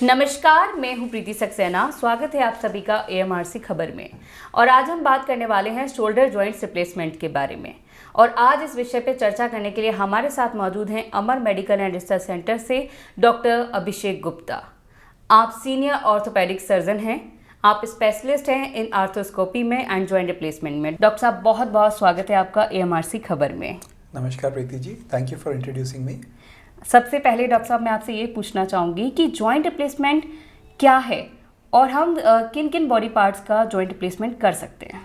नमस्कार, मैं हूं प्रीति सक्सेना। स्वागत है आप सभी का एएमआरसी खबर में। और आज हम बात करने वाले हैं शोल्डर जॉइंट्स रिप्लेसमेंट के बारे में। और आज इस विषय पे चर्चा करने के लिए हमारे साथ मौजूद हैं अमर मेडिकल एंड रिसर्च सेंटर से डॉक्टर अभिषेक गुप्ता। आप सीनियर ऑर्थोपेडिक सर्जन हैं, आप स्पेशलिस्ट हैं इन आर्थ्रोस्कोपी में एंड जॉइंट रिप्लेसमेंट में। डॉक्टर साहब, बहुत बहुत स्वागत है आपका एएमआरसी खबर में। नमस्कार Preeti ji, thank you for introducing me. सबसे पहले डॉक्टर साहब, मैं आपसे ये पूछना चाहूँगी कि जॉइंट रिप्लेसमेंट क्या है और हम किन किन बॉडी पार्ट्स का जॉइंट रिप्लेसमेंट कर सकते हैं।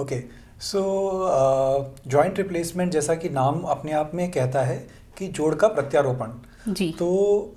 ओके, सो जॉइंट रिप्लेसमेंट जैसा कि नाम अपने आप में कहता है कि जोड़ का प्रत्यारोपण। जी। तो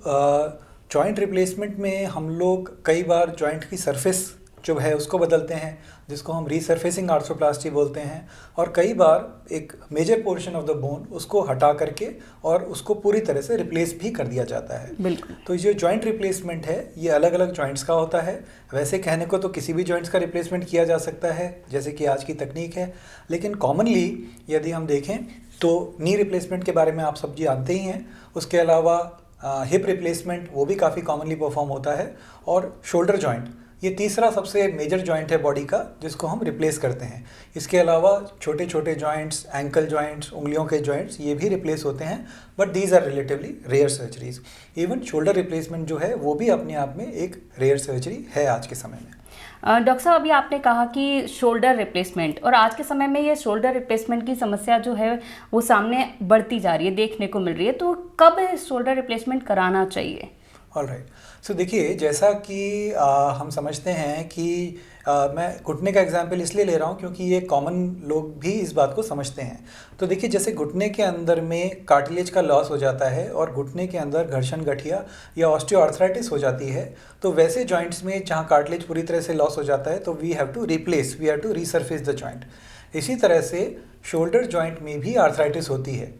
जॉइंट रिप्लेसमेंट में हम लोग कई बार जॉइंट की सरफेस जो है उसको बदलते हैं, जिसको हम रीसरफेसिंग आर्थ्रोप्लास्टी बोलते हैं। और कई बार एक major portion of the bone उसको हटा करके और उसको पूरी तरह से रिप्लेस भी कर दिया जाता है। बिल्कुल। तो ये जॉइंट रिप्लेसमेंट है, ये अलग अलग जॉइंट्स का होता है। वैसे कहने को तो किसी भी जॉइंट्स का रिप्लेसमेंट किया जा सकता है, जैसे कि आज की तकनीक है। लेकिन कॉमनली यदि हम देखें तो नी रिप्लेसमेंट के बारे में आप सब जानते ही हैं। उसके अलावा हिप रिप्लेसमेंट वो भी काफ़ी कॉमनली परफॉर्म होता है। और शोल्डर जॉइंट ये तीसरा सबसे मेजर जॉइंट है बॉडी का, जिसको हम रिप्लेस करते हैं। इसके अलावा छोटे छोटे जॉइंट्स, एंकल जॉइंट्स, उंगलियों के जॉइंट्स, ये भी रिप्लेस होते हैं, but these are relatively rare surgeries. Even shoulder replacement जो है वो भी अपने आप में एक रेयर सर्जरी है आज के समय में। डॉक्टर साहब, अभी आपने कहा कि शोल्डर रिप्लेसमेंट, और आज के समय में ये शोल्डर रिप्लेसमेंट की समस्या जो है वो सामने बढ़ती जा रही है, देखने को मिल रही है। तो कब शोल्डर रिप्लेसमेंट कराना चाहिए? ऑलराइट, सो देखिए, जैसा कि हम समझते हैं कि मैं घुटने का एग्जांपल इसलिए ले रहा हूँ क्योंकि ये कॉमन लोग भी इस बात को समझते हैं। तो देखिए, जैसे घुटने के अंदर में कार्टिलेज का लॉस हो जाता है और घुटने के अंदर घर्षण गठिया या ऑस्टियोआर्थराइटिस हो जाती है, तो वैसे जॉइंट्स में जहाँ कार्टिलेज पूरी तरह से लॉस हो जाता है तो we have to resurface the joint. इसी तरह से शोल्डर जॉइंट में भी आर्थराइटिस होती है,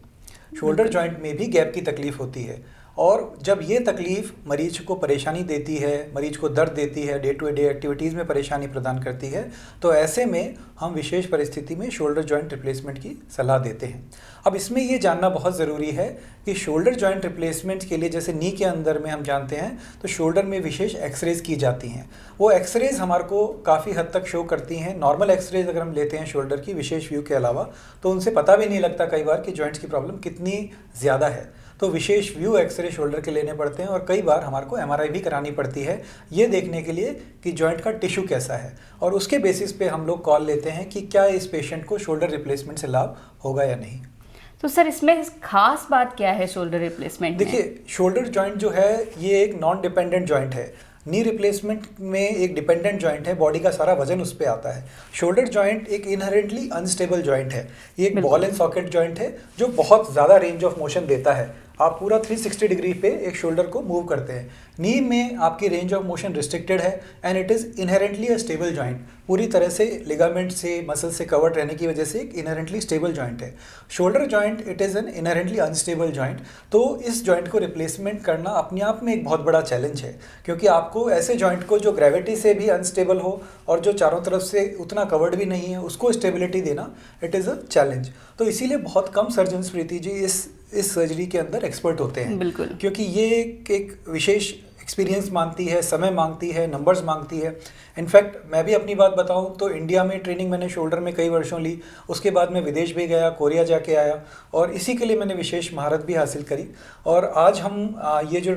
शोल्डर जॉइंट में भी गैप की तकलीफ होती है। और जब ये तकलीफ़ मरीज को परेशानी देती है, मरीज को दर्द देती है, डे टू डे एक्टिविटीज़ में परेशानी प्रदान करती है, तो ऐसे में हम विशेष परिस्थिति में शोल्डर जॉइंट रिप्लेसमेंट की सलाह देते हैं। अब इसमें ये जानना बहुत ज़रूरी है कि शोल्डर जॉइंट रिप्लेसमेंट के लिए, जैसे नी के अंदर में हम जानते हैं, तो शोल्डर में विशेष एक्सरेज की जाती हैं। वो एक्सरेज हमारे को काफ़ी हद तक शो करती हैं। नॉर्मल एक्सरेज अगर हम लेते हैं शोल्डर की विशेष व्यू के अलावा, तो उनसे पता भी नहीं लगता कई बार कि जॉइंट्स की प्रॉब्लम कितनी ज़्यादा है। तो विशेष व्यू एक्सरे शोल्डर के लेने पड़ते हैं और कई बार हमारे को एमआरआई भी करानी पड़ती है, ये देखने के लिए कि जॉइंट का टिश्यू कैसा है। और उसके बेसिस पे हम लोग कॉल लेते हैं कि क्या इस पेशेंट को शोल्डर रिप्लेसमेंट से लाभ होगा या नहीं। तो सर, इसमें खास बात क्या है शोल्डर रिप्लेसमेंट में? देखिए, शोल्डर जॉइंट जो है ये एक नॉन डिपेंडेंट जॉइंट है। नी रिप्लेसमेंट में एक डिपेंडेंट जॉइंट है, बॉडी का सारा वजन उस पर आता है। शोल्डर जॉइंट एक इनहेरेंटली अनस्टेबल जॉइंट है। ये एक बॉल एंड सॉकेट जॉइंट है जो बहुत ज़्यादा रेंज ऑफ मोशन देता है। आप पूरा 360 डिग्री पे एक शोल्डर को मूव करते हैं। नी में आपकी रेंज ऑफ मोशन रिस्ट्रिक्टेड है and it is inherently a stable joint. पूरी तरह से लिगामेंट से, मसल से कवर्ड रहने की वजह से एक इनहेरेंटली स्टेबल जॉइंट है। Shoulder joint it is an inherently unstable joint. तो इस जॉइंट को रिप्लेसमेंट करना अपने आप में एक बहुत बड़ा चैलेंज है, क्योंकि आपको ऐसे जॉइंट को जो ग्रेविटी से भी अनस्टेबल हो और जो चारों तरफ से उतना कवर्ड भी नहीं है, उसको स्टेबिलिटी देना इट इज़ अ चैलेंज। तो इसीलिए बहुत कम सर्जन्स, प्रीति जी, इस सर्जरी के अंदर एक्सपर्ट होते हैं। बिल्कुल। क्योंकि ये एक विशेष एक्सपीरियंस मांगती है, समय मांगती है, नंबर्स मांगती है। इनफैक्ट मैं भी अपनी बात बताऊं तो इंडिया में ट्रेनिंग मैंने शोल्डर में कई वर्षों ली, उसके बाद मैं विदेश भी गया, कोरिया जाके आया और इसी के लिए मैंने विशेष महारत भी हासिल करी। और आज हम ये जो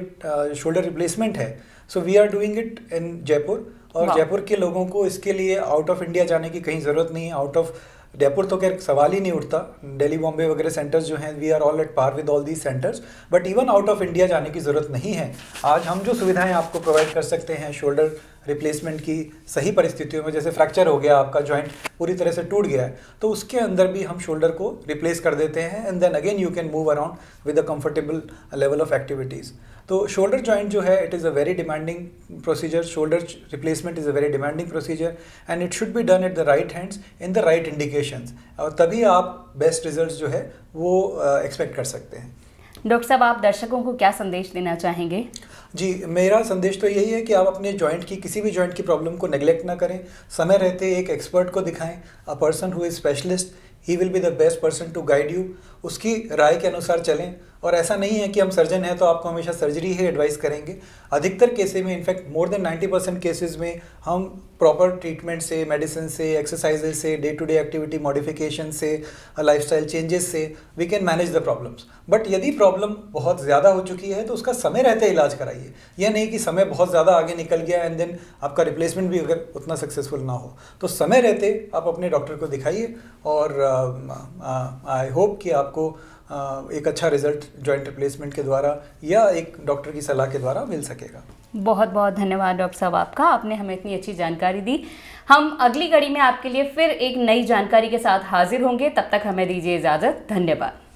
शोल्डर रिप्लेसमेंट है, so we are doing it in Jaipur. और जयपुर के लोगों को इसके लिए आउट ऑफ इंडिया जाने की कहीं ज़रूरत नहीं है। आउट ऑफ जयपुर तो खैर सवाल ही नहीं उठता, दिल्ली, बॉम्बे वगैरह सेंटर्स जो हैं, we are all at par with all these centres. But even out of India जाने की ज़रूरत नहीं है। आज हम जो सुविधाएं आपको प्रोवाइड कर सकते हैं शोल्डर रिप्लेसमेंट की सही परिस्थितियों में, जैसे फ्रैक्चर हो गया, आपका जॉइंट पूरी तरह से टूट गया है, तो उसके अंदर भी हम शोल्डर को रिप्लेस कर देते हैं and then again you can move around with a comfortable level of activities. तो शोल्डर जॉइंट जो है it is a very demanding procedure. Shoulder replacement is a very demanding procedure and it should be done at the right hands in the right indications, और तभी आप best results जो है वो expect कर सकते हैं। डॉक्टर साहब, आप दर्शकों को क्या संदेश देना चाहेंगे? जी, मेरा संदेश तो यही है कि आप अपने जॉइंट की, किसी भी जॉइंट की प्रॉब्लम को नेग्लेक्ट ना करें। समय रहते एक एक्सपर्ट को दिखाएं, a person who is specialist he will be the best person to guide you. उसकी राय के अनुसार चलें। और ऐसा नहीं है कि हम सर्जन हैं तो आपको हमेशा सर्जरी ही एडवाइस करेंगे। अधिकतर केसेस में, इनफैक्ट मोर देन 90% केसेस में हम प्रॉपर ट्रीटमेंट से, मेडिसिन से, एक्सरसाइजेज से, day to day activity modification से, लाइफस्टाइल चेंजेस से we can manage the problems. But यदि प्रॉब्लम बहुत ज़्यादा हो चुकी है तो उसका समय रहते इलाज कराइए। यह नहीं कि समय बहुत ज़्यादा आगे निकल गया एंड देन आपका रिप्लेसमेंट भी अगर उतना सक्सेसफुल ना हो तो समय रहते आप अपने डॉक्टर को दिखाइए। और आई होप कि आपको एक अच्छा रिजल्ट जॉइंट रिप्लेसमेंट के द्वारा या एक डॉक्टर की सलाह के द्वारा मिल सकेगा। बहुत बहुत धन्यवाद डॉक्टर साहब आपका, आपने हमें इतनी अच्छी जानकारी दी। हम अगली कड़ी में आपके लिए फिर एक नई जानकारी के साथ हाजिर होंगे, तब तक हमें दीजिए इजाज़त। धन्यवाद।